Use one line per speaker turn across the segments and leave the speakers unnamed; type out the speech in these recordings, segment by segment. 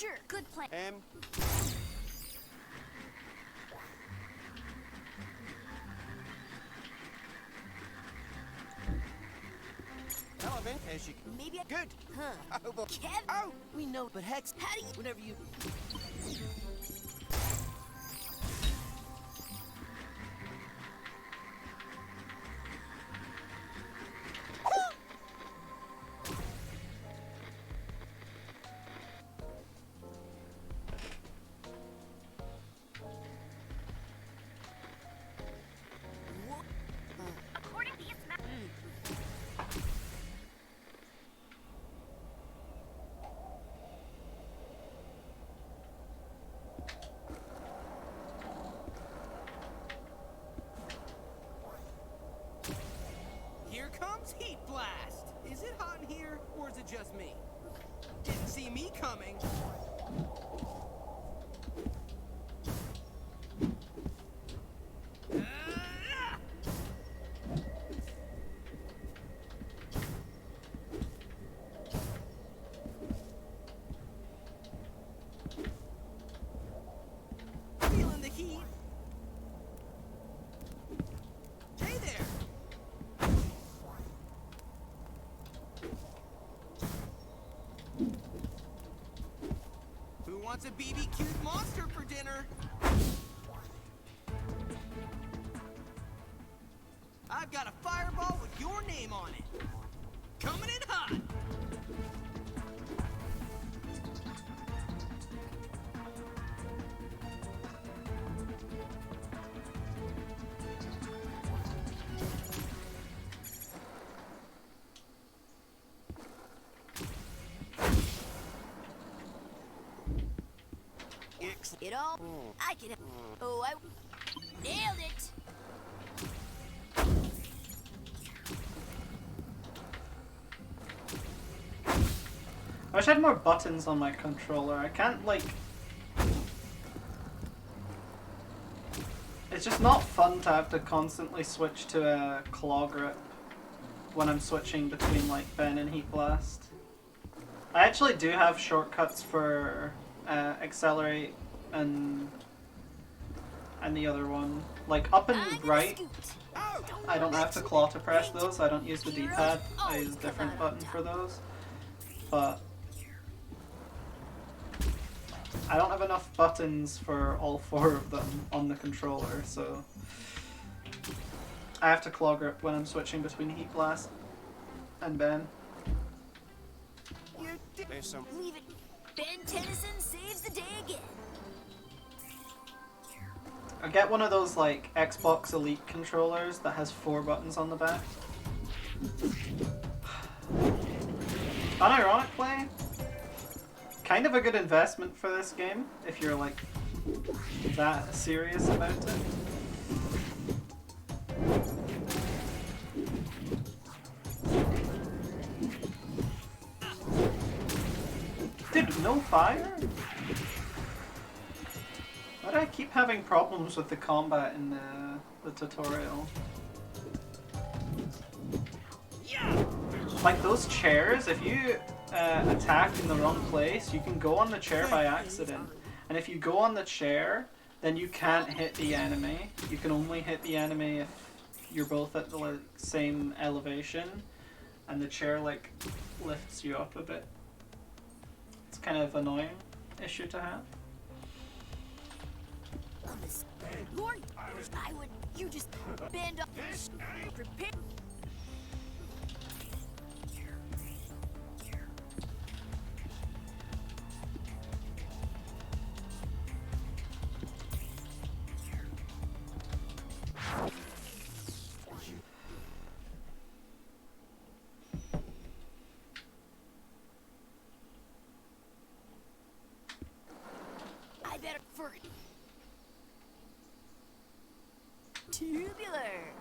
Sure, good plan.
Relevant as you can.
Maybe I...
Good.
Huh.
Oh, but...
Kev?
Oh, we know, but Hex,
How do you...
whenever you...
According to his map...
Here comes Heat Blast! Is it hot in here, or is it just me? Didn't see me coming. Feeling the heat. Hey there! Who wants a BBQ'd monster for dinner? I've got a fireball with your name on it. Coming in hot!
It all... I can... Oh, I... Nailed it!
I wish I had more buttons on my controller. I can't, like... It's just not fun to have to constantly switch to a claw grip when I'm switching between, like, Ben and Heat Blast. I actually do have shortcuts for accelerate and the other one. Like, up and right, I don't have to claw to press those. I don't use the D-pad. I use a different button for those. But I don't have enough buttons for all 4 of them on the controller, so I have to claw grip when I'm switching between Heat Blast and Ben.
There's some...
Leave it. Ben Tennyson saves the day again.
I get one of those like Xbox Elite controllers that has 4 buttons on the back. Unironically, kind of a good investment for this game if you're like that serious about it. Dude, no fire? Why do I keep having problems with the combat in the tutorial? Like those chairs, if you attack in the wrong place, you can go on the chair by accident. And if you go on the chair, then you can't hit the enemy. You can only hit the enemy if you're both at the like, same elevation. And the chair like lifts you up a bit. It's kind of annoying issue to have.
Lord, I would... You just bend up... Prepare... I better... For... Tubular.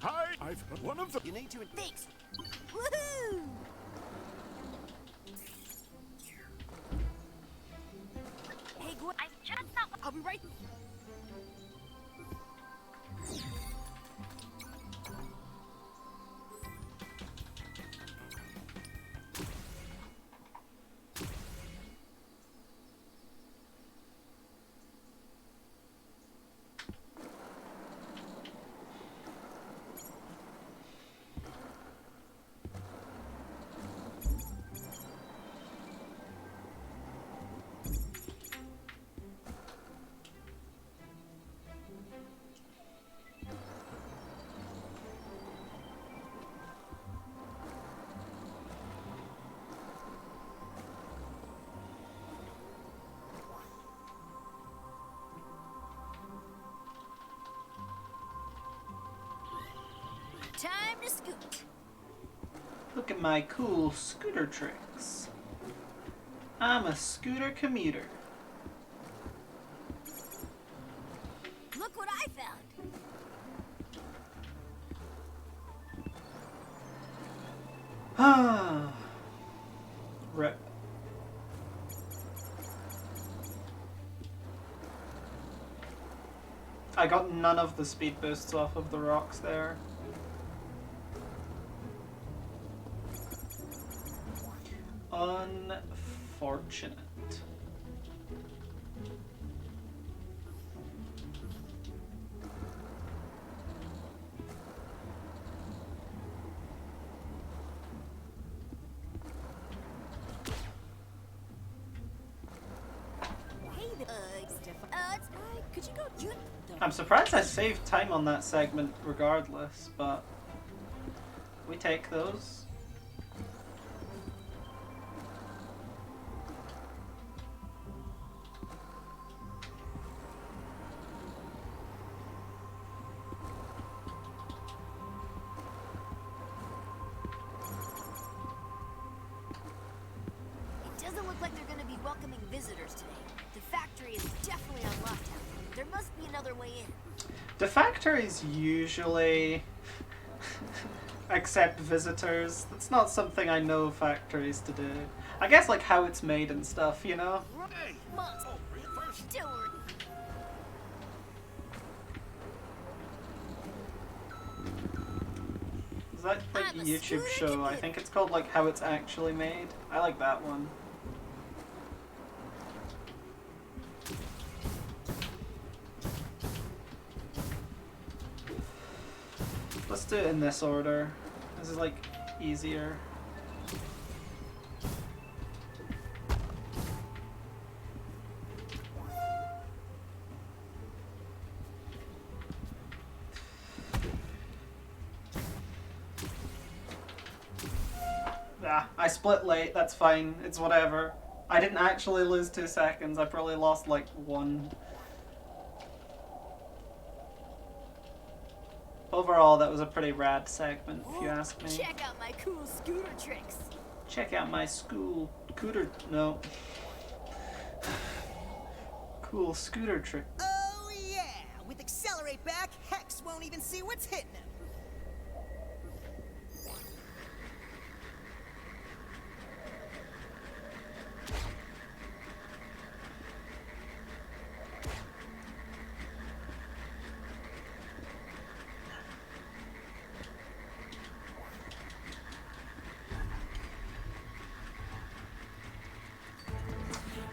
Hi! I've got one of them.
You need to...
Thanks. Woohoo! Hey, Gwen. I just thought... I'll be right... Time to scoot.
Look at my cool scooter tricks. I'm a scooter commuter.
Look what I found.
Ah. Rip. I got none of the speed boosts off of the rocks there. Unfortunate.
Hey there. It's could you go?
I'm surprised I saved time on that segment regardless, but we take those.
Doesn't look like they're going to be welcoming visitors today. The factory is definitely on lockdown. There must be another way in.
The factories usually accept visitors. That's not something I know factories to do. I guess like how it's made and stuff, you know?
Hey!
Must.
Oh, first.
Don't worry.
Is that like
I'm
a
a
YouTube
scooter
show? I
commuter.
think it's called like How It's Actually Made. I like that one. Let's do it in this order. This is like easier. Ah, I split late, that's fine. It's whatever. I didn't actually lose 2 seconds. I probably lost like 1. Overall, that was a pretty rad segment, if you ask me.
Check out my cool scooter tricks.
Check out my school scooter. No. Cool scooter trick.
Oh yeah! With Accelerate back, Hex won't even see what's hitting him.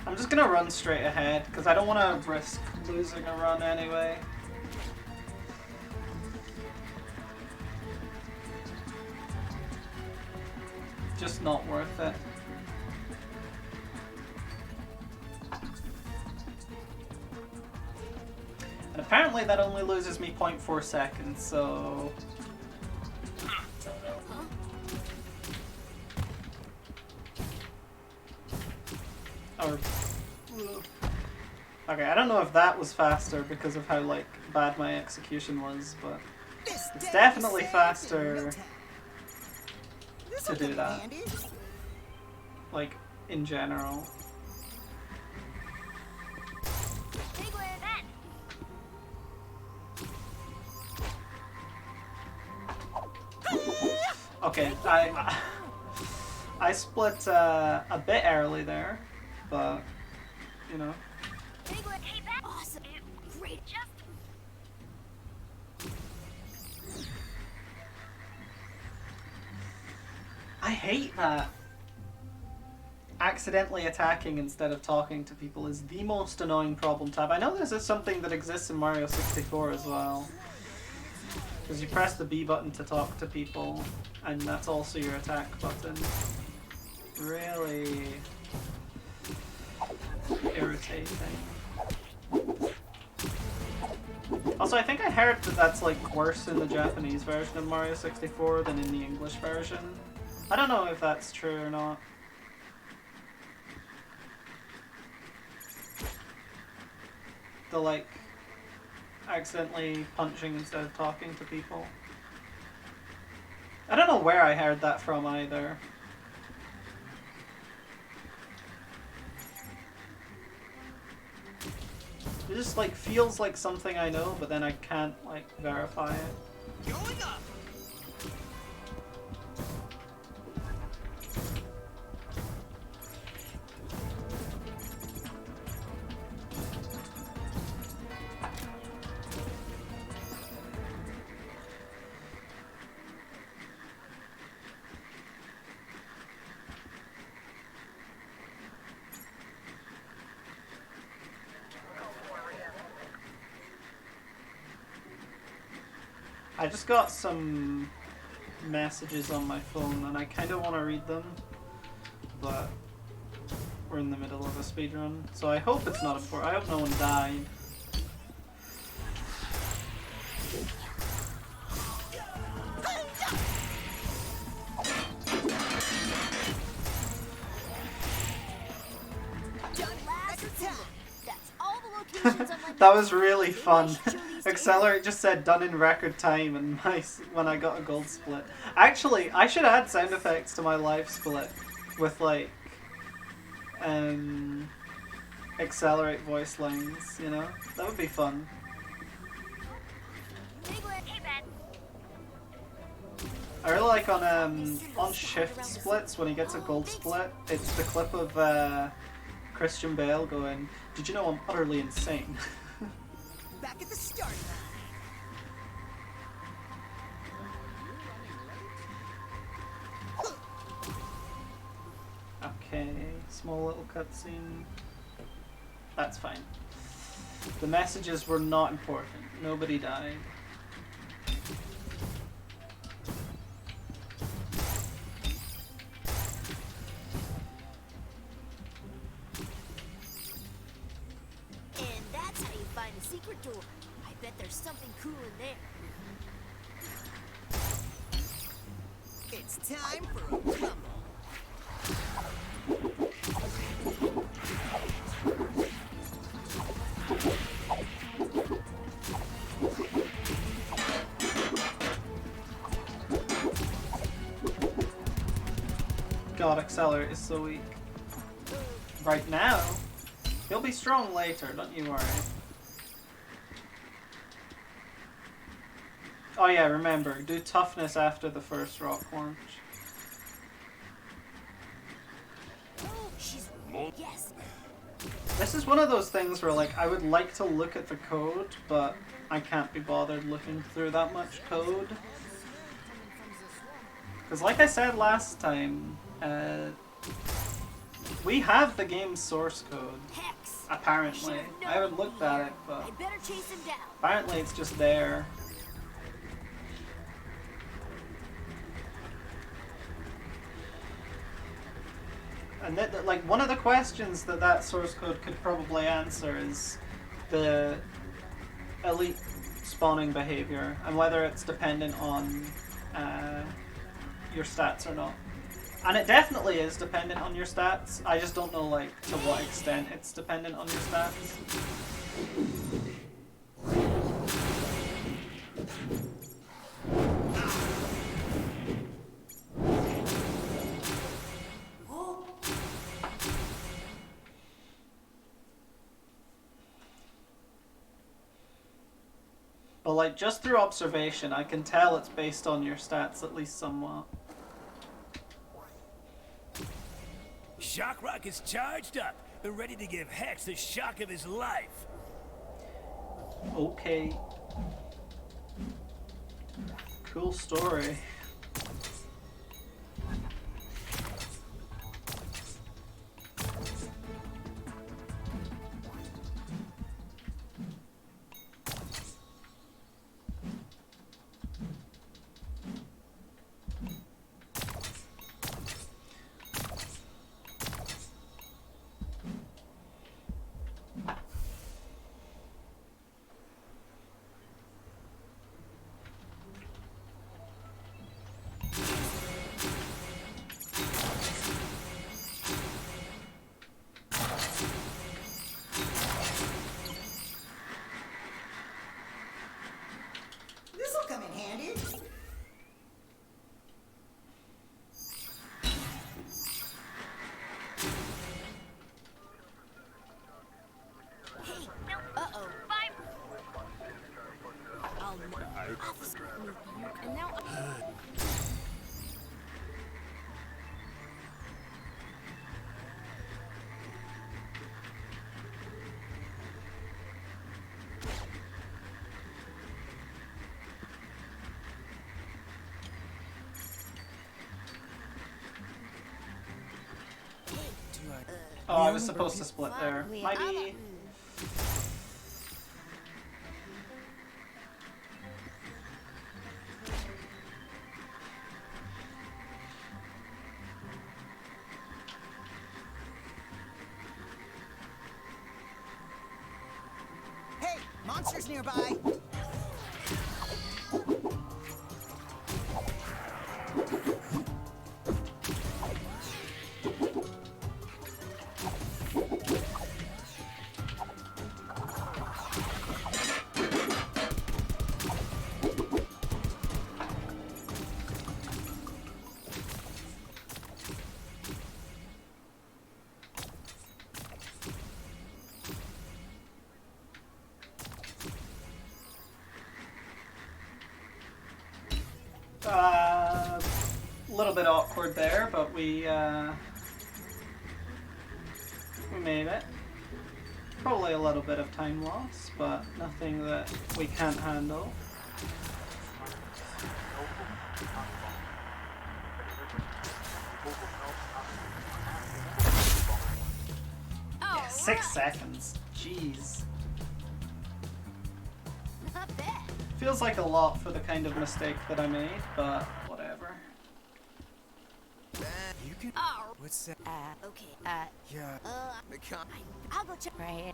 I'm just gonna run straight ahead, because I don't want to risk losing a run anyway. Just not worth it. And apparently that only loses me 0.4 seconds, so... Or... Okay, I don't know if that was faster because of how, like, bad my execution was, but...
This
It's
day
definitely
saved
faster
in no time. This'll
to do
come in
that.
handy.
Like, in general.
Big win.
Okay, I split a bit early there, but, you know.
Big win. Hey, that awesome. Great. Just
I hate that. Accidentally attacking instead of talking to people is the most annoying problem to have. I know this is something that exists in Mario 64 as well. Because you press the B button to talk to people, and that's also your attack button. Really rotating. Also, I think I heard that that's like worse in the Japanese version of Mario 64 than in the English version. I don't know if that's true or not. The like accidentally punching instead of talking to people. I don't know where I heard that from either. It just like feels like something I know, but then I can't like verify it.
Going up.
I just got some messages on my phone and I kind of want to read them, but we're in the middle of a speedrun, so I hope it's not important. I hope no one died.
That's all the locations on my
That was really fun. Accelerate just said done in record time, and when I got a gold split. Actually, I should add sound effects to my live split with like accelerate voice lines, you know? That would be fun. I really like on shift splits when he gets a gold split, it's the clip of Christian Bale going, "Did you know I'm utterly insane?"
Back at the start line.
Okay, small little cutscene. That's fine. The messages were not important. Nobody died.
And that's how you find a secret door. I bet there's something cool in there.
It's time for a rumble.
God, Accelerate is so weak. Right now, he'll be strong later, don't you worry. Oh yeah, remember, do toughness after the first rock launch.
She's yes.
This is one of those things where like I would like to look at the code, but I can't be bothered looking through that much code. Because like I said last time, we have the game's source code.
Hex.
Apparently. I haven't looked at it, but
I better chase him down.
apparently it's just there. And like one of the questions that source code could probably answer is the elite spawning behavior and whether it's dependent on your stats or not. And it definitely is dependent on your stats. I just don't know like to what extent it's dependent on your stats. But like just through observation, I can tell it's based on your stats at least somewhat.
Shockrock is charged up and ready to give Hex the shock of his life.
Okay. Cool story. Oh, I was supposed to split there. Maybe.
Hey, monsters nearby.
A little bit awkward there, but we made it. Probably a little bit of time loss, but nothing that we can't handle.
Oh,
6 seconds. Jeez.
not bad.
Feels like a lot for the kind of mistake that I made, but whatever.
You can.
Oh,
What's that?
okay.
Yeah.
I'll go check. Right.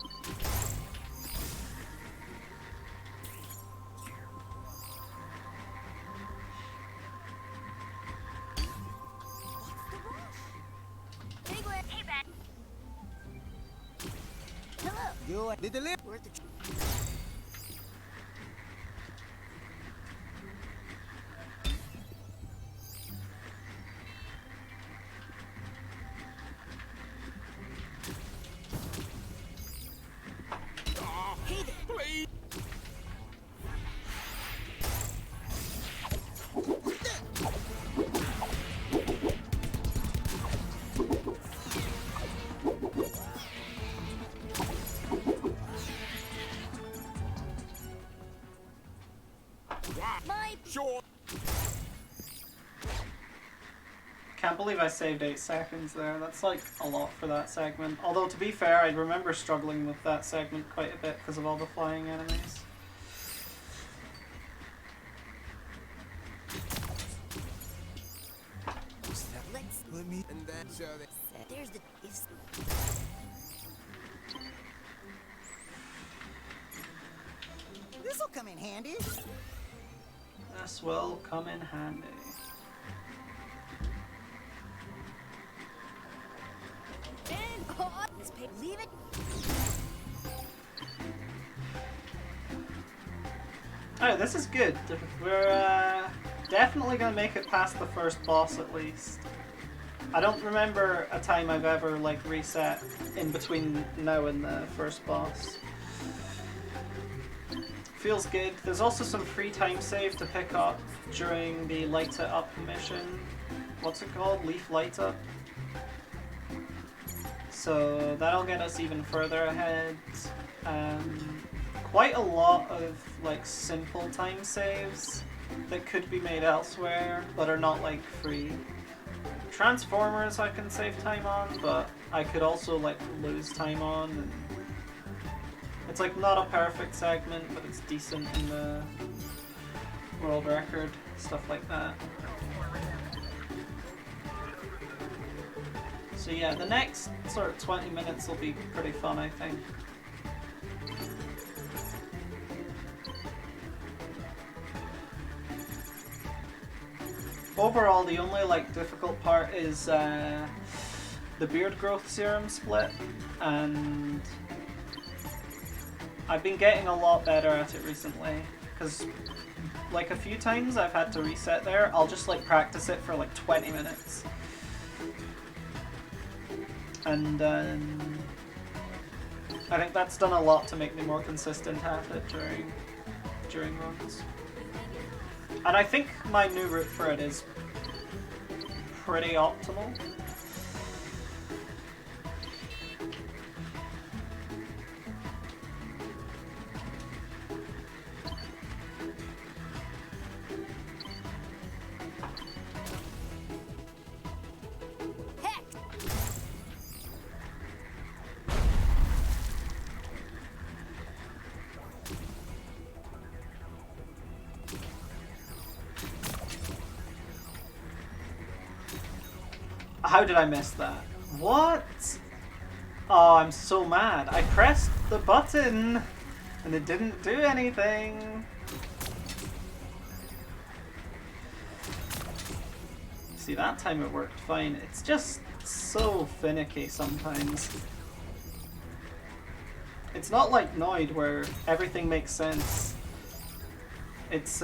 Big way. Hey, Ben. Hello.
You the delivery.
Worth the Hey there.
Please.
My
Sure.
Can't believe I saved 8 seconds there. That's like a lot for that segment. Although to be fair, I remember struggling with that segment quite a bit because of all the flying enemies.
let's.
Let me. And then so that.
There's the. Is,
This'll come in handy.
This will come in handy.
and oh, this pay. Leave it.
Alright, this is good. We're definitely gonna make it past the first boss at least. I don't remember a time I've ever like reset in between now and the first boss. Feels good. There's also some free time save to pick up during the Light It Up mission. What's it called? Leaf Light Up. So that'll get us even further ahead. Quite a lot of like simple time saves that could be made elsewhere but are not like free. Transformers I can save time on, but I could also like lose time on. And it's like not a perfect segment, but it's decent in the world record, stuff like that. So yeah, the next sort of 20 minutes will be pretty fun, I think. Overall, the only like difficult part is the beard growth serum split, and I've been getting a lot better at it recently, because like a few times I've had to reset there. I'll just like practice it for like 20 minutes. And I think that's done a lot to make me more consistent at it during runs. And I think my new route for it is pretty optimal.
Heck.
How did I miss that? What? Oh, I'm so mad. I pressed the button and it didn't do anything. See, that time it worked fine. It's just so finicky sometimes. It's not like Noid where everything makes sense. It's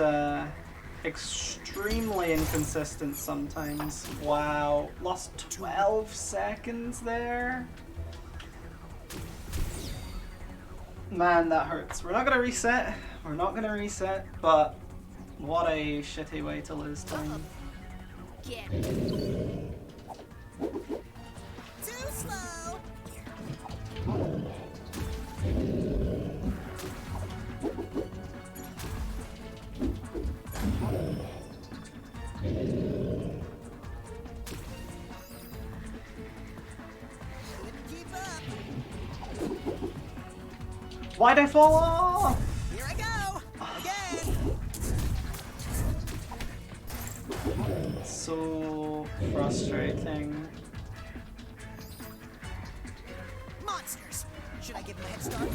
extremely inconsistent sometimes. Wow, lost 12 seconds there. Man, that hurts. We're not gonna reset. We're not gonna reset, but what a shitty way to lose time.
Get
Too slow. Couldn't keep up.
Why'd I fall off?
Here I go. Again.
So frustrating.
Monsters. Should I give him a head start?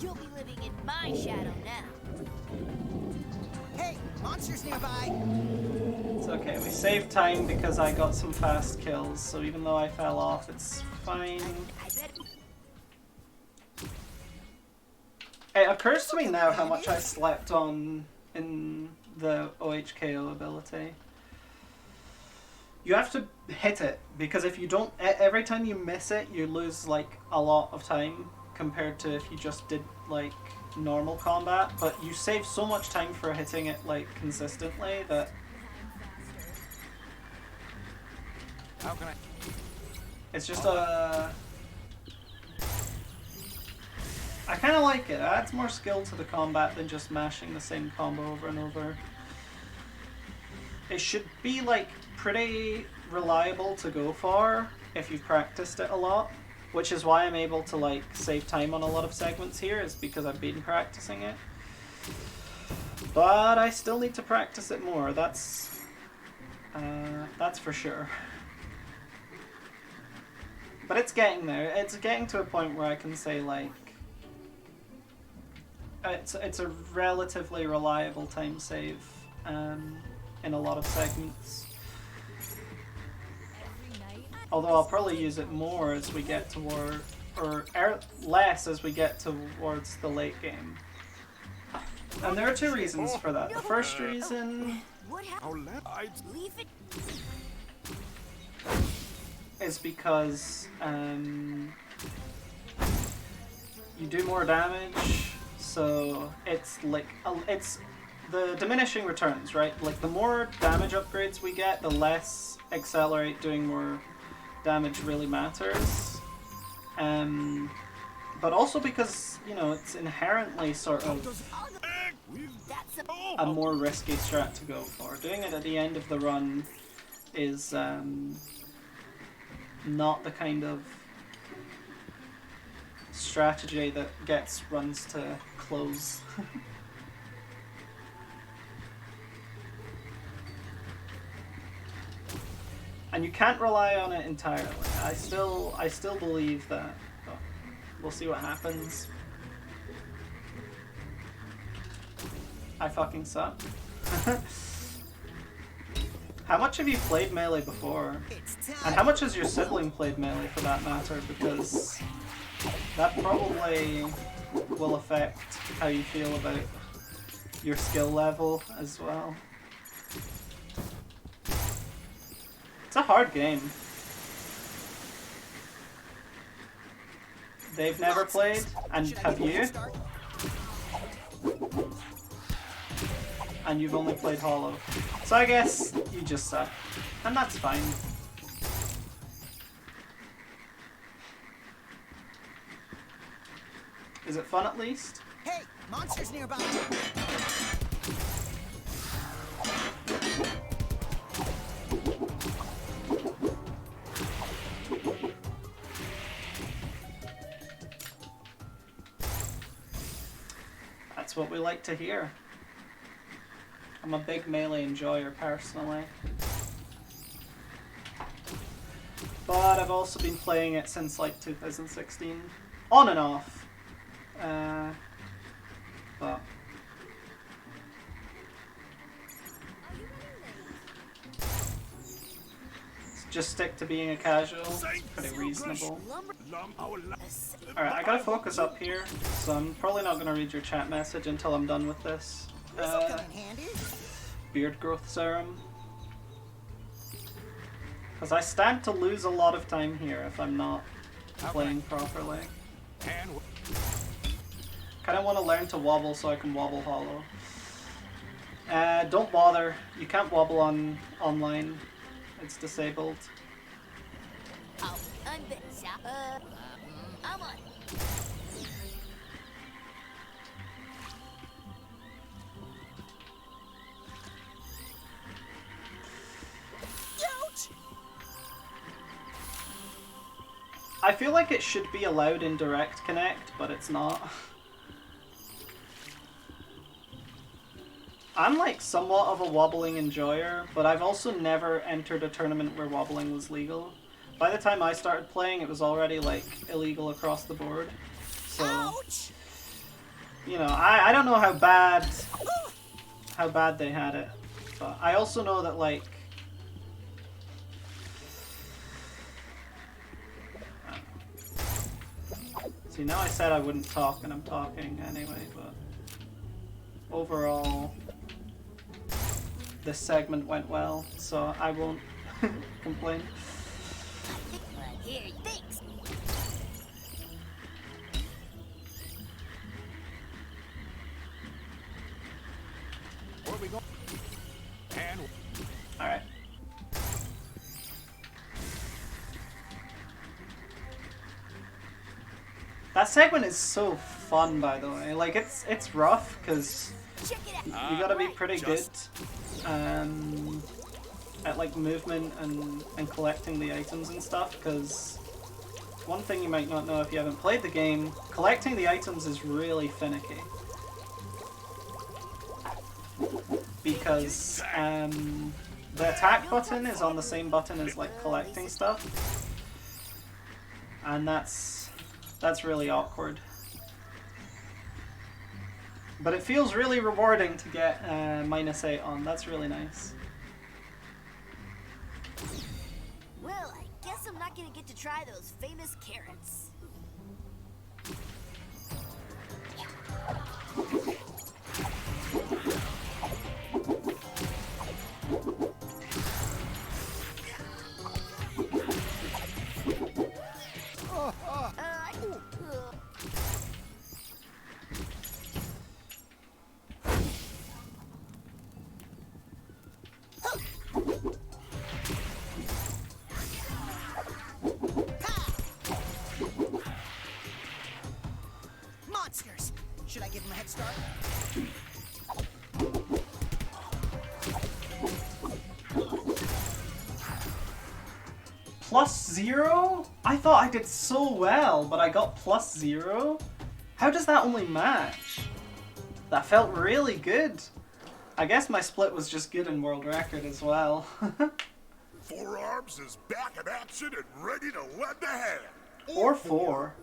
You'll be living in my shadow now.
Hey, monsters nearby.
It's okay, we saved time because I got some fast kills, so even though I fell off, it's fine.
I bet.
It occurs to me now how much I slept on in the OHKO ability. You have to hit it, because if you don't, every time you miss it, you lose like a lot of time compared to if you just did like normal combat, but you save so much time for hitting it like consistently that
How can I?
it's just a... I kind of like it. It adds more skill to the combat than just mashing the same combo over and over. It should be like pretty reliable to go for if you've practiced it a lot, which is why I'm able to like save time on a lot of segments here, is because I've been practicing it. But I still need to practice it more. That's for sure. But it's getting there. It's getting to a point where I can say like it's a relatively reliable time save in a lot of segments. Although I'll probably use it more as we get toward, or less as we get towards the late game. And there are two reasons for that. The first reason
What happened? Leave it.
is because you do more damage, so it's like it's the diminishing returns, right? Like the more damage upgrades we get, the less Accelerate doing more damage really matters. But also because, you know, it's inherently sort of
That's
a more risky strat to go for. Doing it at the end of the run is not the kind of strategy that gets runs to close. And you can't rely on it entirely. I still believe that, but we'll see what happens. I fucking suck. How much have you played Melee before?
It's
And
time.
how much has your sibling played Melee for that matter? Because that probably will affect how you feel about your skill level as well. It's a hard game. They've never played, and
Should I
have
give him a
you?
head start?
And you've only played Hollow. So I guess you just suck. And that's fine. Is it fun at least?
Hey, monsters nearby.
That's what we like to hear. I'm a big Melee enjoyer personally. But I've also been playing it since like 2016. On and off. But just stick to being a casual. It's pretty reasonable. Alright, I gotta focus up here, so I'm probably not gonna read your chat message until I'm done with this.
This'll come in handy.
Beard growth serum. Because I stand to lose a lot of time here if I'm not playing properly. Kinda want to learn to wobble so I can wobble hollow. Don't bother. You can't wobble on online. It's disabled.
Oh, I'm on.
Ouch!
I feel like it should be allowed in Direct Connect, but it's not. I'm like somewhat of a wobbling enjoyer, but I've also never entered a tournament where wobbling was legal. By the time I started playing, it was already like illegal across the board. So,
Ouch!
you know, I don't know how bad they had it, but I also know that like see, now I said I wouldn't talk and I'm talking anyway, but overall this segment went well, so I won't complain.
Here, thanks.
Where we go? And
Alright. That segment is so fun, by the way. Like, it's rough, because
Check it out.
you gotta be pretty good at like movement and collecting the items and stuff, because one thing you might not know if you haven't played the game, collecting the items is really finicky. Because the attack button is on the same button as like collecting stuff, and that's really awkward. But it feels really rewarding to get -8 on. That's really nice.
Well, I guess I'm not gonna get to try those famous carrots.
Monsters! Should I give them a head start?
+0? I thought I did so well, but I got +0? How does that only match? That felt really good. I guess my split was just good in world record as well.
Forearms is back in action and ready to lend a hand.
Or 4.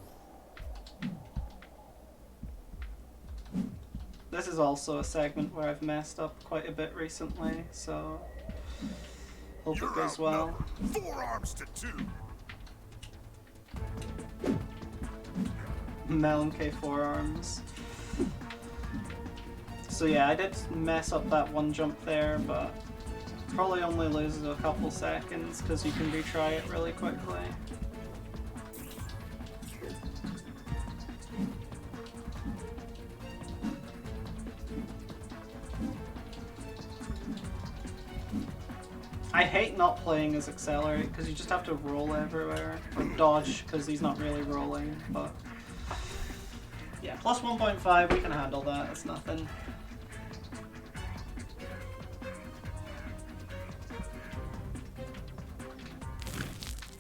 This is also a segment where I've messed up quite a bit recently, so hope it goes well.
outnumbered. Forearms to 2.
Melon K forearms. So yeah, I did mess up that one jump there, but probably only loses a couple seconds because you can retry it really quickly. I hate not playing as Accelerate because you just have to roll everywhere, or dodge because he's not really rolling, but yeah, plus 1.5, we can handle that, it's nothing.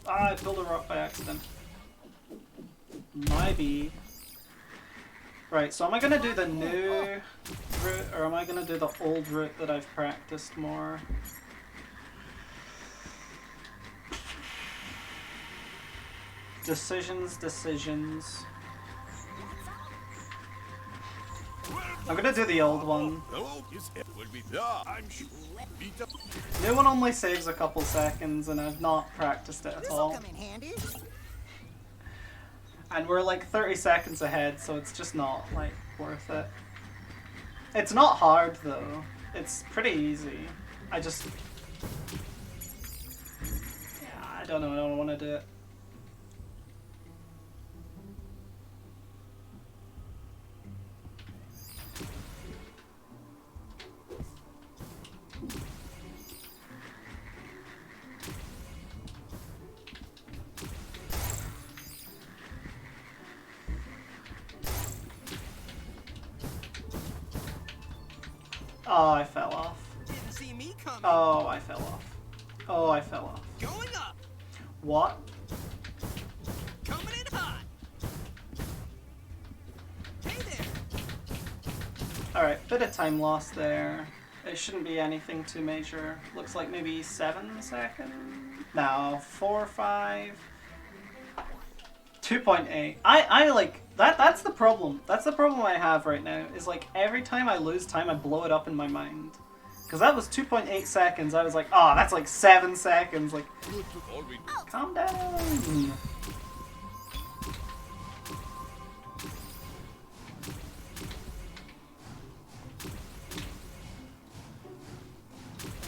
Ah, I pulled a rock by accident. Maybe. Right, so am I gonna do the new route, or am I gonna do the old route that I've practiced more? Decisions. I'm gonna do the old one.
Hello, it would be. Yeah, I'm sure.
New one only saves a couple seconds, and I've not practiced it at
This'll
all.
come in handy.
And we're like 30 seconds ahead, so it's just not like worth it. It's not hard though. It's pretty easy. I just, yeah, I don't know. I don't want to do it. Oh, I fell off.
Didn't see me coming.
Oh, I fell off. Oh, I fell off.
Going up.
What?
Coming in hot. Hey there.
Alright, bit of time lost there. It shouldn't be anything too major. Looks like maybe 7 seconds? No, 4, 5. 2.8. I like that's the problem. That's the problem I have right now. Is like every time I lose time I blow it up in my mind. Cause that was 2.8 seconds. I was like, oh, that's like 7 seconds. Like, calm down.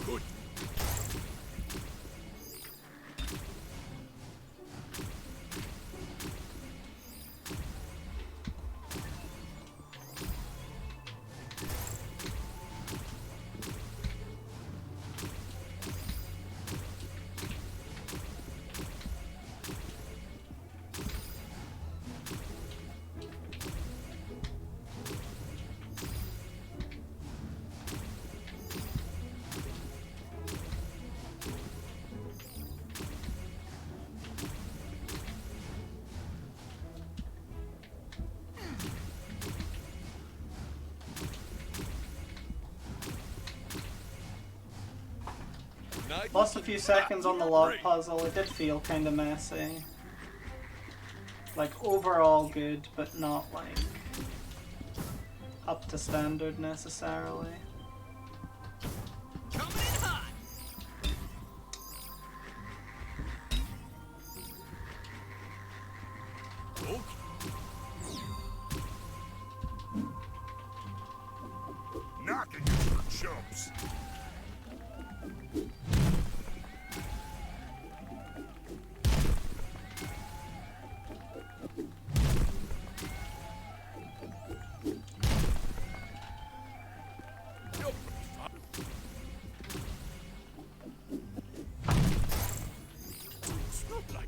Good.
Lost a few seconds on the log puzzle. It did feel kind of messy. Like overall good, but not like up to standard necessarily.
Coming in hot.
Okay. Knocking you for chumps.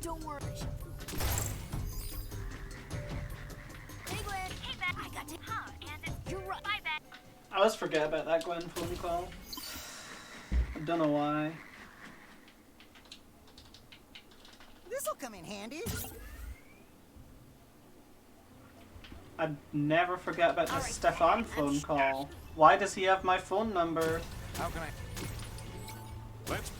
Don't worry. Hey, Gwen. Hey, Ben. I got to. Huh? And you're right. Bye, Ben.
I always forget about that Gwen phone call. I don't know why.
This'll come in handy.
I'd never forget about the
Alright,
Stefan phone call. Why does he have my phone number?
How can I?
Let's.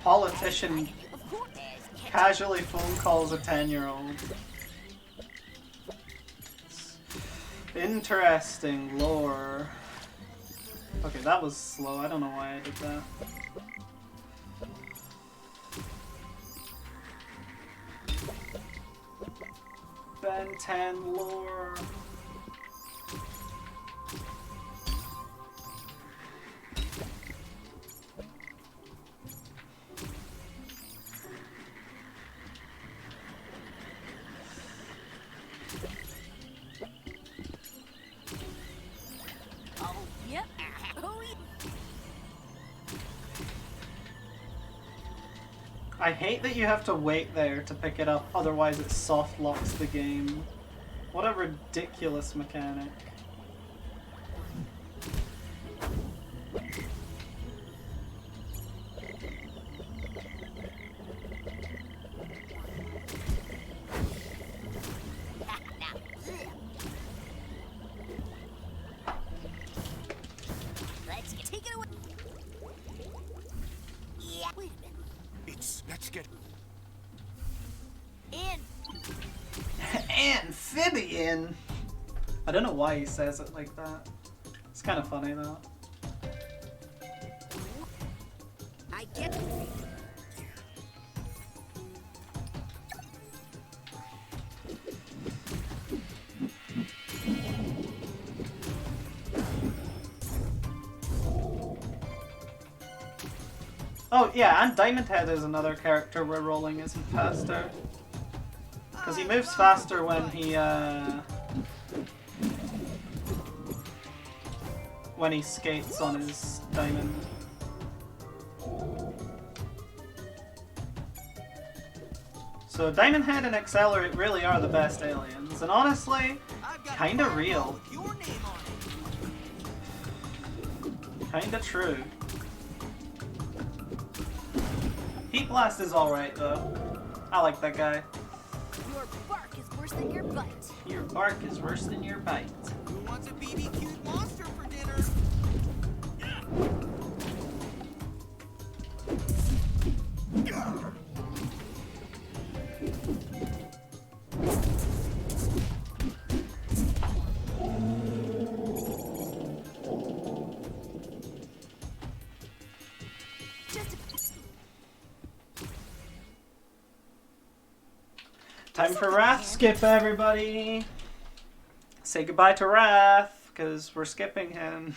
Politician
Of course.
casually phone calls a 10-year-old. Interesting lore. Okay, that was slow. I don't know why I did that. Ben 10 lore.
Oh, yep. Oh, yeah.
I hate that you have to wait there to pick it up, otherwise it soft locks the game. What a ridiculous mechanic. Amphibian. I don't know why he says it like that. It's kind of funny though.
I get it.
Oh yeah, and Diamond Head is another character where rolling isn't faster. Because he moves faster when he skates on his diamond. So Diamond Head and Accelerate really are the best aliens, and honestly,
I've got a
kinda
fireball
real.
with your name on it.
Kinda true. Heat Blast is alright though. I like that guy.
Your bark is worse than your bite.
Your bark is worse than your bite.
Who wants a BBQ monster for dinner?
Time for Wrath skip, everybody. Say goodbye to Wrath, because we're skipping him.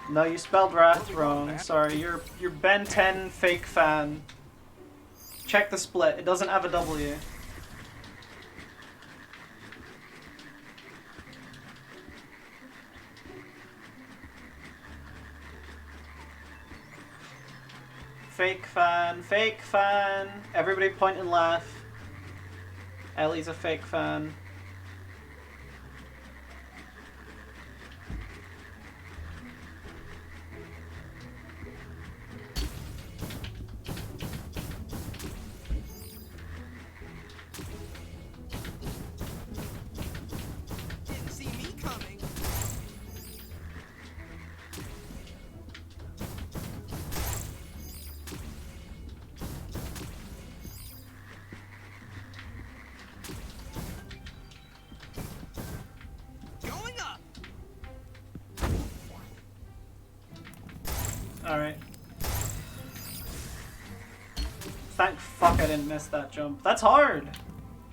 No, you spelled Wrath wrong. Sorry, you're Ben 10 fake fan. Check the split. It doesn't have a W. Fake fan, fake fan. Everybody point and laugh. Ellie's a fake fan.
Didn't see me coming. Going up.
Alright. Thank fuck I didn't miss that jump. That's hard!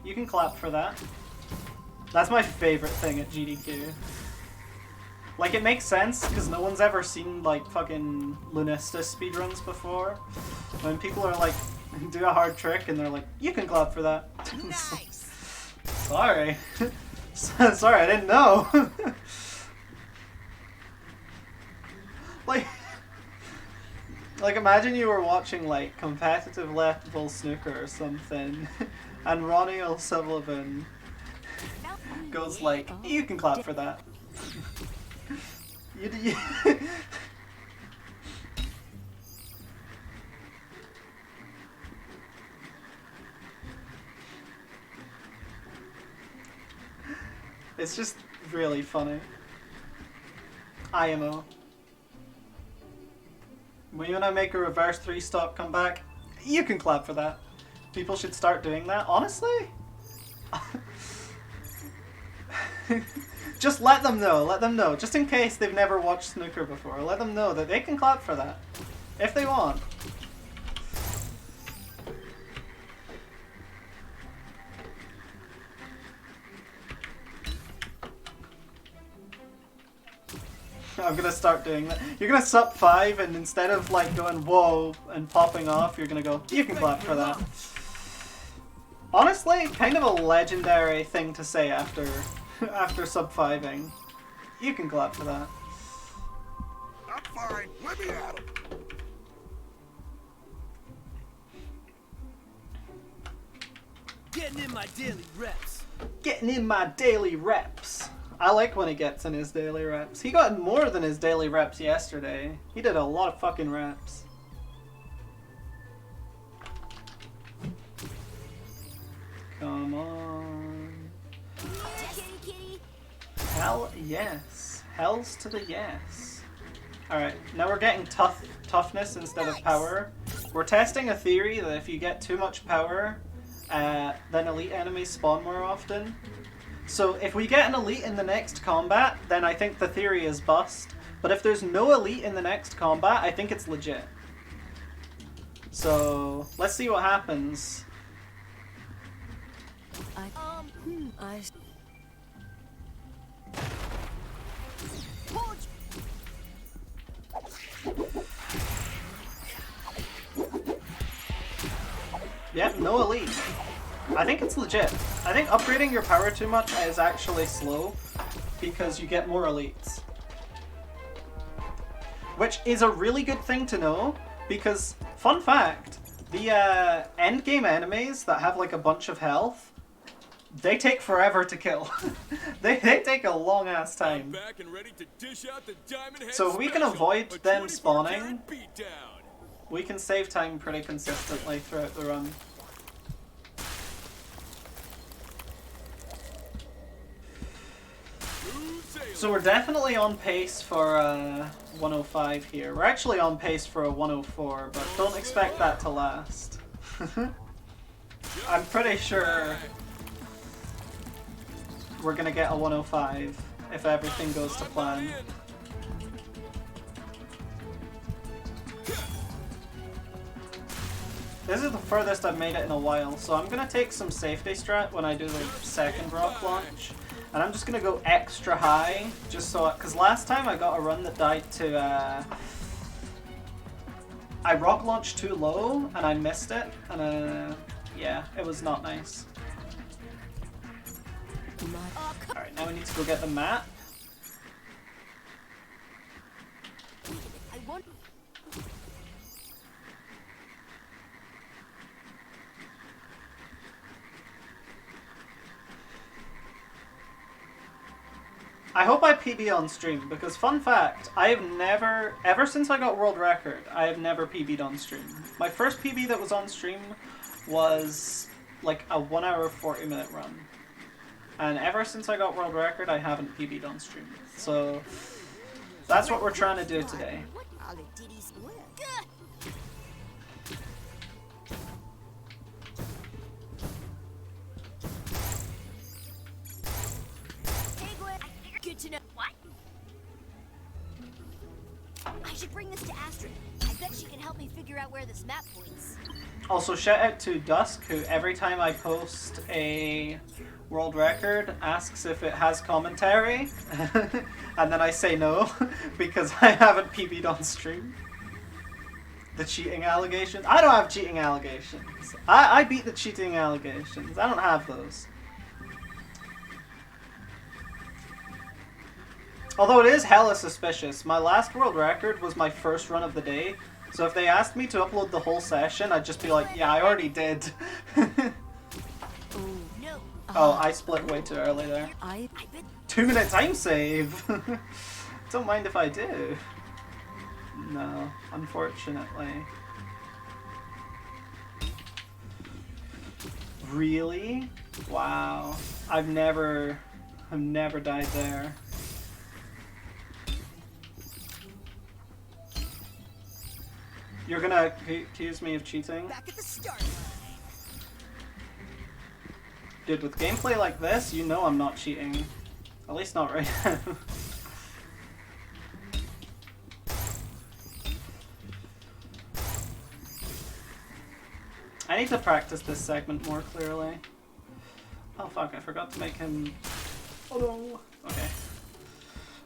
You can clap for that. That's my favorite thing at GDQ. Like, it makes sense, because no one's ever seen, like, fucking Lunesta speedruns before. When people are like, do a hard trick, and they're like, you can clap for that.
Nice.
Sorry. Sorry, I didn't know. Like, imagine you were watching, like, competitive level snooker or something, and Ronnie O'Sullivan goes like, you can clap for that. you It's just really funny. IMO. When you wanna make a reverse 3-stop comeback, you can clap for that. People should start doing that, honestly. Just let them know, just in case they've never watched snooker before, let them know that they can clap for that, if they want. I'm gonna start doing that. You're gonna sup 5 and instead of like going whoa and popping off, you're gonna go, you can clap for that. Honestly, kind of a legendary thing to say after sub 5ing. You can clap for that.
I'm fine. Let me at him.
Getting in my daily reps.
Getting in my daily reps. I like when he gets in his daily reps. He got more than his daily reps yesterday. He did a lot of fucking reps. Come on. Hell yes. Hells to the yes. Alright, now we're getting toughness instead of power. We're testing a theory that if you get too much power, then elite enemies spawn more often. So if we get an elite in the next combat, then I think the theory is bust. But if there's no elite in the next combat, I think it's legit. So let's see what happens. Yep, no elite. I think it's legit. I think upgrading your power too much is actually slow because you get more elites. Which is a really good thing to know because, fun fact, the end game enemies that have like a bunch of health, they take forever to kill. they take a long ass time.
Back and ready to dish out the Diamond Head
So if we can
special,
avoid
a
them
24
spawning,
karat beatdown.
we can save time pretty consistently throughout the run. So we're definitely on pace for 105 here. We're actually on pace for a 104, but don't expect that to last. I'm pretty sure we're gonna get a 105 if everything goes to plan. This is the furthest I've made it in a while, so I'm gonna take some safety strat when I do the second rock launch. And I'm just gonna go extra high, just so, because last time I got a run that died to, I rock launched too low and I missed it, and yeah, it was not nice. Alright, now we need to go get the map.
I want.
I hope I PB on stream, because fun fact, I have never, ever since I got world record, I have never PB'd on stream. My first PB that was on stream was like a 1 hour 40 minute run. And ever since I got world record, I haven't PB'd on stream. So that's what we're trying to do today.
All the ditties work.
Hey, Gwen. Good to know. What? I should bring this to Astrid. I bet she can help me figure out where this map points.
Also, shout out to Dusk, who every time I post a world record asks if it has commentary, and then I say no because I haven't PB'd on stream. The cheating allegations? I don't have cheating allegations. I beat the cheating allegations. I don't have those. Although it is hella suspicious. My last world record was my first run of the day. So if they asked me to upload the whole session, I'd just be like, yeah, I already did.
No.
Oh, I split way too early there.
I bet.
2 minute time save! Don't mind if I do. No, unfortunately. Really? Wow. I've never died there. You're gonna accuse me of cheating?
Back at the start.
Dude, with gameplay like this, you know I'm not cheating. At least not right now. I need to practice this segment more clearly. Oh fuck, I forgot to make him... Oh no. Okay.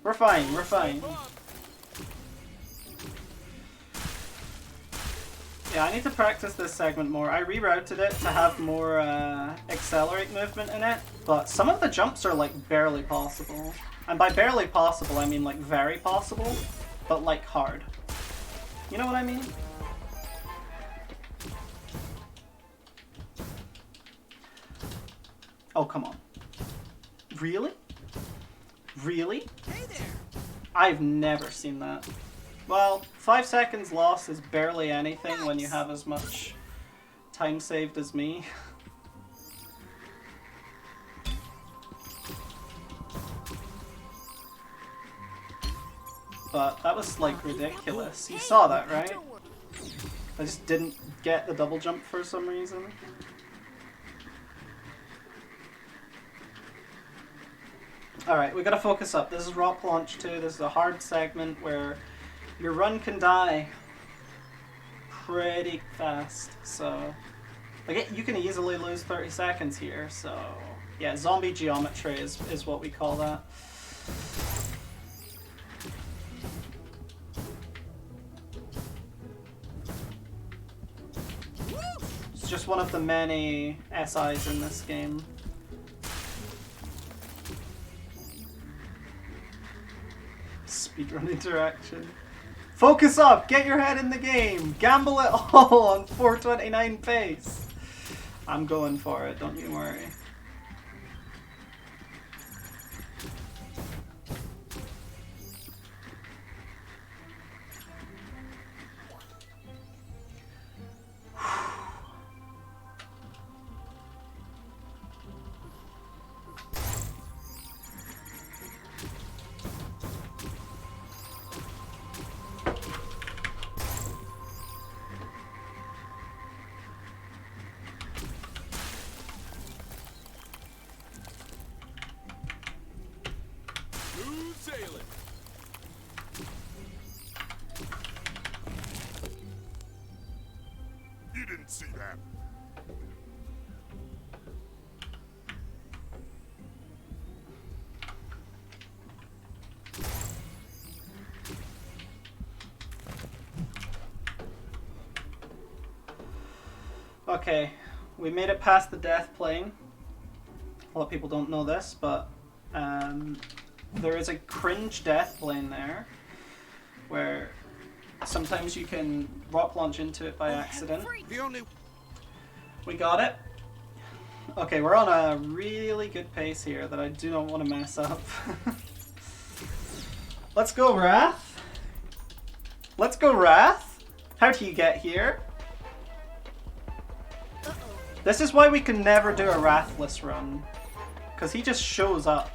We're fine, we're fine. Yeah, I need to practice this segment more. I rerouted it to have more accelerate movement in it, but some of the jumps are like barely possible. And by barely possible, I mean like very possible, but like hard. You know what I mean? Oh, come on. Really? Really?
Hey there.
I've never seen that. Well, 5 seconds loss is barely anything when you have as much time saved as me. but that was like ridiculous. You saw that, right?
Don't worry.
I just didn't get the double jump for some reason. Alright, we gotta focus up. This is Rock Launch 2. This is a hard segment where your run can die pretty fast. So, like, you can easily lose 30 seconds here. So, yeah, zombie geometry is what we call that. It's just one of the many SIs in this game. Speedrun interaction. Focus up! Get your head in the game! Gamble it all on 429 pace! I'm going for it, don't you worry.
Smooth sailing.
You didn't see that.
Okay, we made it past the death plane. A lot of people don't know this, but there is a cringe death plane there, where sometimes you can rock launch into it by accident. We got it. Okay, we're on a really good pace here that I do not want to mess up. Let's go, Wrath. Let's go, Wrath. How do you get here? This is why we can never do a Wrathless run. Because he just shows up.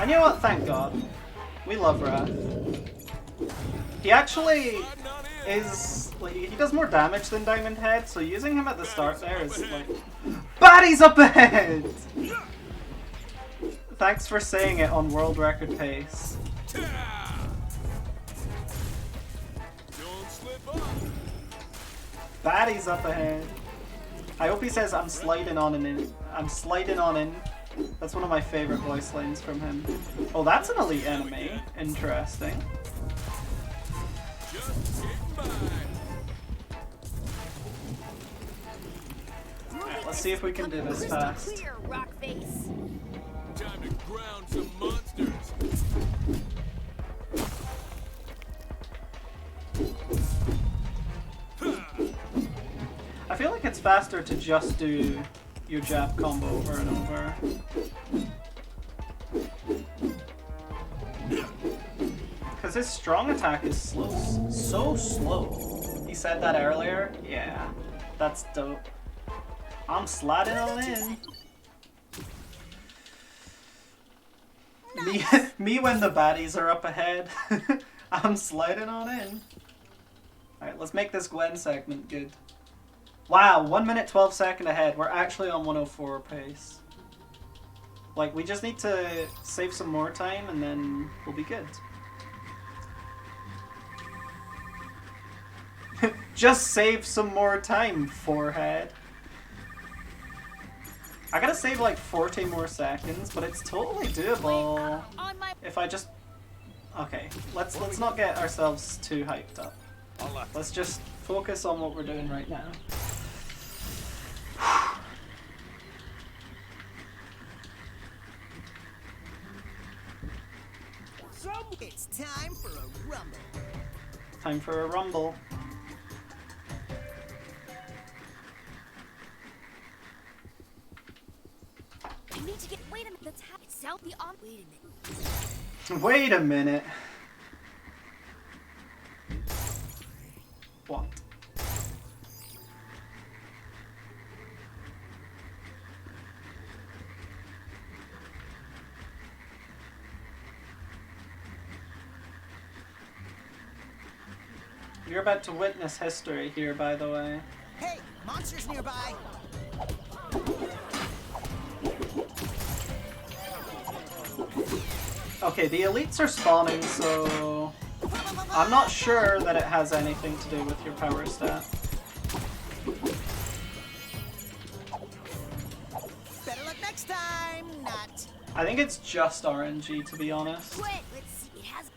And you know what? Thank God. We love Wrath. He actually is... like, he does more damage than Diamond Head, so using him at the start there is like... Baddies up ahead! Thanks for saying it on world record pace.
Don't slip up.
Baddies up ahead. I hope he says I'm sliding on and in. I'm sliding on in. That's one of my favorite voice lines from him. Oh, that's an elite enemy. Interesting.
Just getting by.
Alright, let's see if we can do this fast.
Clear, rock face.
Time to ground some monsters.
I feel like it's faster to just do your jab combo over and over. Because his strong attack is slow. So slow. He said that earlier? Yeah. That's dope. I'm sliding on in. Me when the baddies are up ahead. I'm sliding on in. Alright, let's make this Gwen segment good. Wow, 1 minute 12 second ahead. We're actually on 104 pace. Like, we just need to save some more time and then we'll be good. Just save some more time, forehead. I gotta save like 40 more seconds, but it's totally doable. If I just... Okay, let's not get ourselves too hyped up. Let's just focus on what we're doing right now.
It's time for a rumble.
Time for a rumble.
I need to get. Wait a minute. That's how. South the on. Wait a minute.
Wait a minute. What? You're about to witness history here, by the way.
Hey, monsters nearby.
Okay, the elites are spawning, so I'm not sure that it has anything to do with your power stat.
Better luck next time. Not.
I think it's just RNG, to be honest.
Wait, let's see. It has.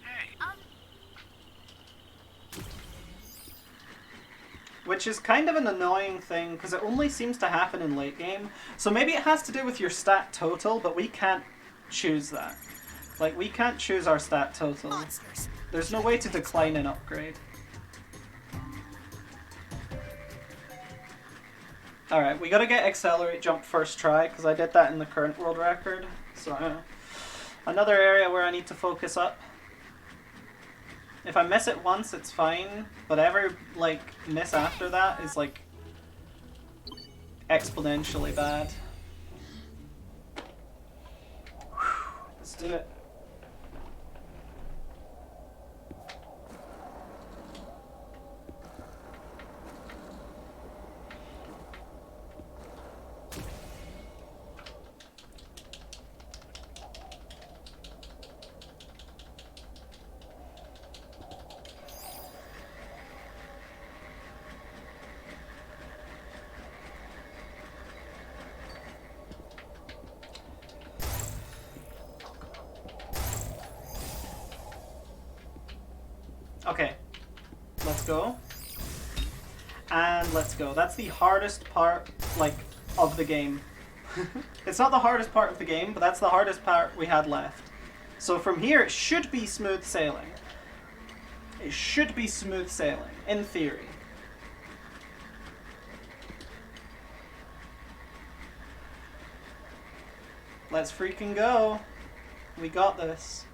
Which is kind of an annoying thing, because it only seems to happen in late game. So maybe it has to do with your stat total, but we can't choose that. Like, we can't choose our stat total.
Monsters.
There's no way to decline an upgrade. Alright, we gotta get Accelerate Jump first try, because I did that in the current world record. So, another area where I need to focus up. If I miss it once, it's fine, but every, like, miss after that is, like, exponentially bad. Let's do it. Okay, let's go. And let's go. That's the hardest part, like, of the game. It's not the hardest part of the game, but that's the hardest part we had left. So from here, it should be smooth sailing. It should be smooth sailing, in theory. Let's freaking go. We got this.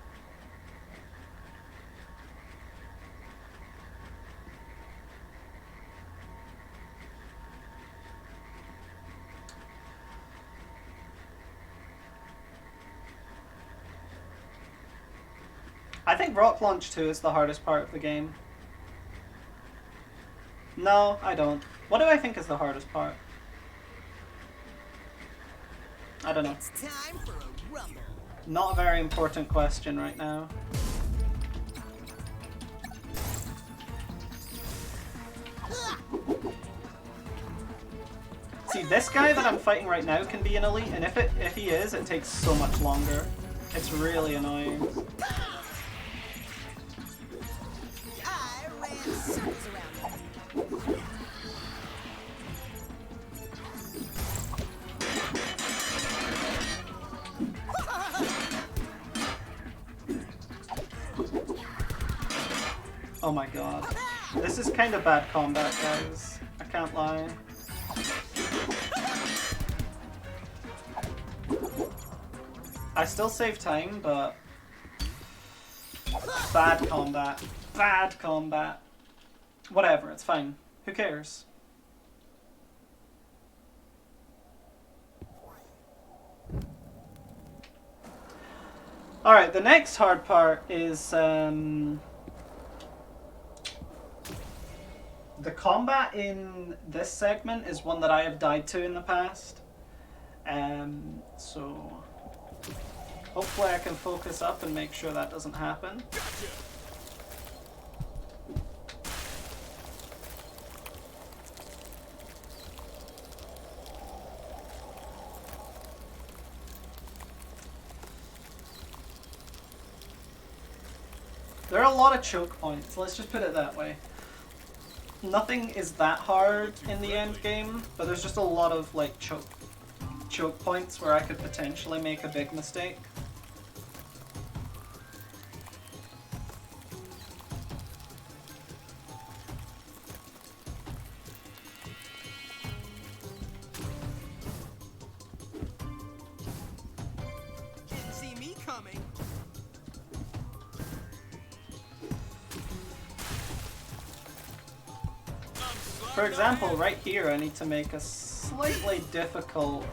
I think Rock Launch 2 is the hardest part of the game. No, I don't. What do I think is the hardest part? I don't know.
It's time for a rumble.
Not a very important question right now. See, this guy that I'm fighting right now can be an elite, and if he is, it takes so much longer. It's really annoying.
I ran circles around them.
Oh my god. This is kind of bad combat, guys. I can't lie. I still save time, but bad combat. Bad combat. Whatever, it's fine. Who cares? Alright, the next hard part is the combat in this segment is one that I have died to in the past. So hopefully I can focus up and make sure that doesn't happen.
Gotcha.
There are a lot of choke points, let's just put it that way. Nothing is that hard in the end game, but there's just a lot of like choke points where I could potentially make a big mistake.
Didn't see me coming.
For example, right here I need to make a slightly difficult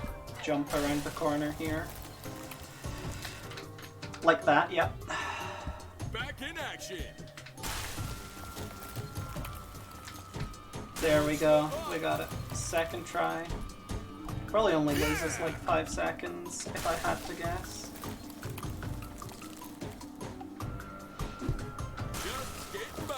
jump around the corner here. Like that, yep.
Back in action.
There we go. We got it. Second try. Probably only loses like 5 seconds if I had to guess.
Just getting by.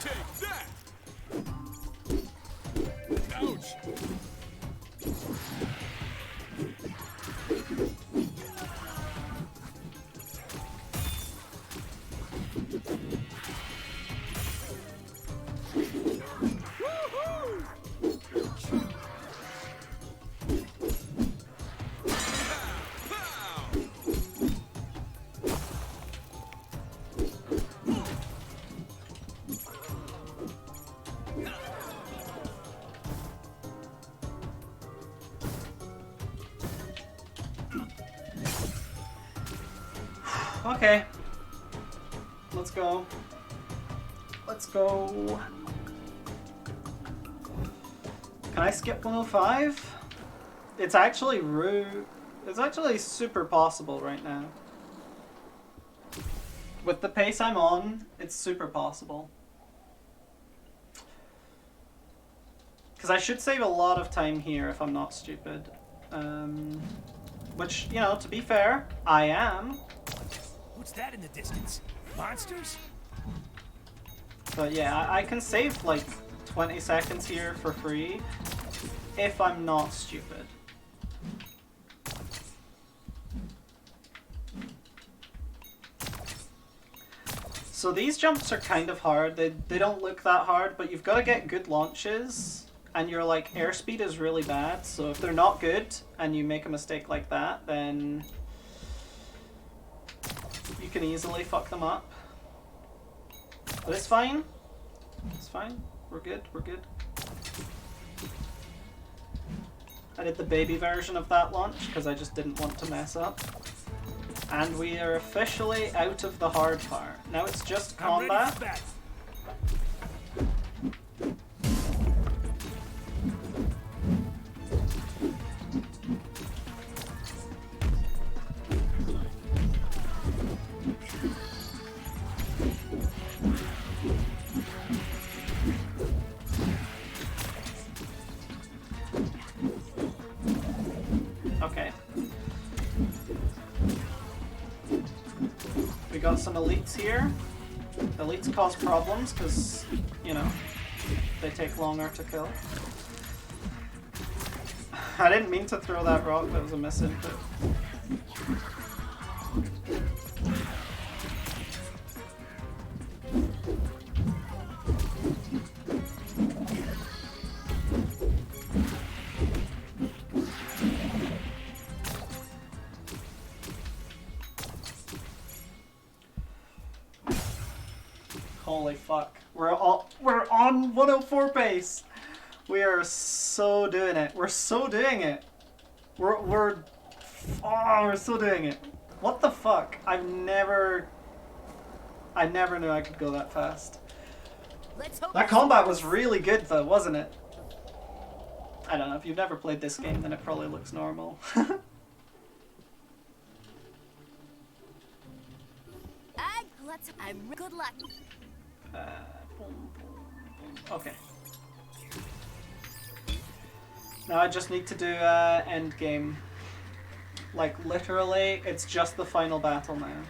Take that. Ouch.
Okay. Let's go. Let's go. Can I skip 105? It's actually it's actually super possible right now. With the pace I'm on, it's super possible. Because I should save a lot of time here if I'm not stupid. Which, you know, to be fair, I am.
What's that in the distance? Monsters?
But yeah, I can save like 20 seconds here for free if I'm not stupid. So these jumps are kind of hard. They don't look that hard, but you've got to get good launches, and your like airspeed is really bad. So if they're not good and you make a mistake like that, then you can easily fuck them up. But it's fine. It's fine. We're good. We're good. I did the baby version of that launch because I just didn't want to mess up. And we are officially out of the hard part. Now it's just
I'm ready
combat.
for battle.
Okay. We got some elites here. Elites cause problems because, you know, they take longer to kill. I didn't mean to throw that rock, that was a misinput. Holy fuck. We're on 104 pace. We are so doing it. We're so doing it. We're so doing it. What the fuck? I never knew I could go that fast.
Let's hope
That combat was really good though, wasn't it? I don't know, if you've never played this game then it probably looks normal.
good luck.
Okay. Now I just need to do end game. Like literally, it's just the final battle now.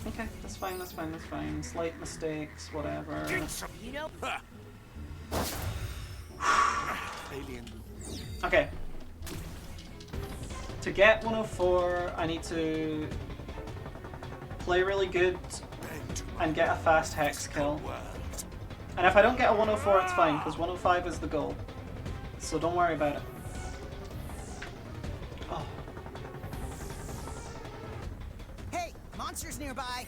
Okay, that's fine, that's fine, that's fine. Slight mistakes, whatever.
You know,
Alien.
Okay. To get 104, I need to play really good and get a fast hex kill. And if I don't get a 104, it's fine, because 105 is the goal. So don't worry about it. Oh.
Hey, monsters nearby.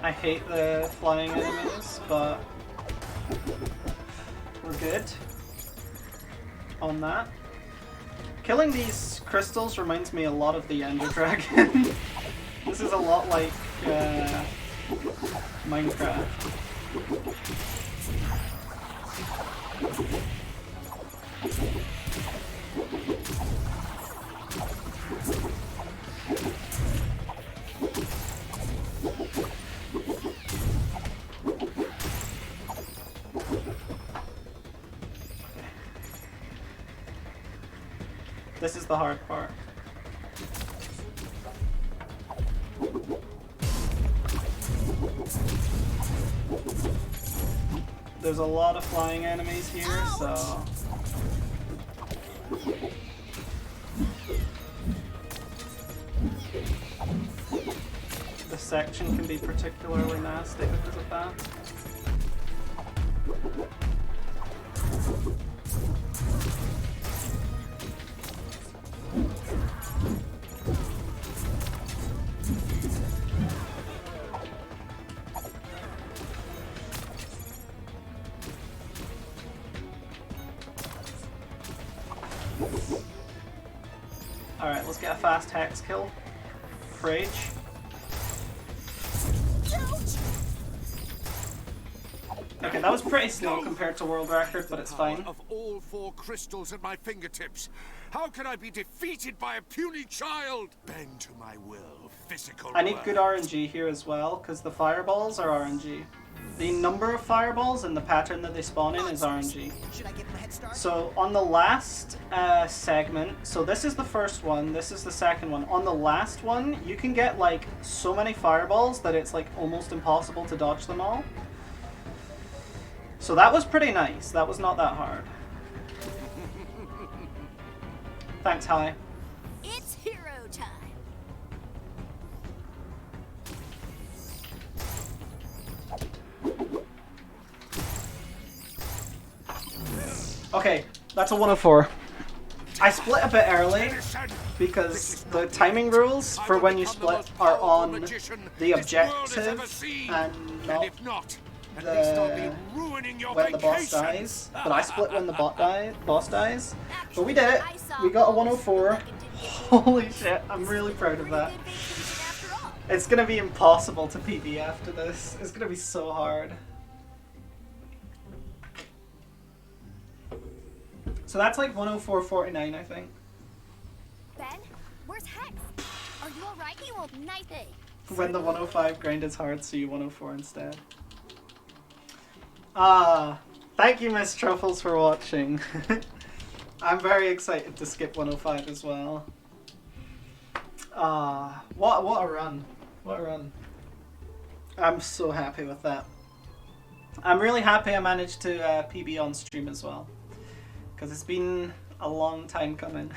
I hate the flying enemies, but we're good on that. Killing these crystals reminds me a lot of the Ender Dragon. This is a lot like Minecraft. This is the hard part. There's a lot of flying enemies here, so... The section can be particularly nasty because of that. Alright, let's get a fast hex kill. Rage. Okay, that was pretty slow compared to world record, but it's fine.
Of all 4 crystals at my fingertips, how can I be defeated by a puny child? Bend to my will, physical.
I need good RNG here as well, because the fireballs are RNG. The number of fireballs and the pattern that they spawn in is RNG.
Should I give him a head start?
So on the last segment, so this is the first one, this is the second one. On the last one, you can get like so many fireballs that it's like almost impossible to dodge them all. So that was pretty nice. That was not that hard. Thanks, Hi.
It's hero time.
Okay, that's a 104. I split a bit early because the timing rules for when you split are on the objective and not the when the boss dies. But I split when the boss dies. But we did it. We got a 104. Holy shit, I'm really proud of that. It's gonna be impossible to PB after this. It's gonna be so hard. So that's like 104.49, I think.
Ben, where's Hex? Are you alright? You won't knife it.
When the 105 grind is hard, so you 104 instead. Thank you, Miss Truffles, for watching. I'm very excited to skip 105 as well. What a run. What a run. I'm so happy with that. I'm really happy I managed to PB on stream as well. Because it's been a long time coming.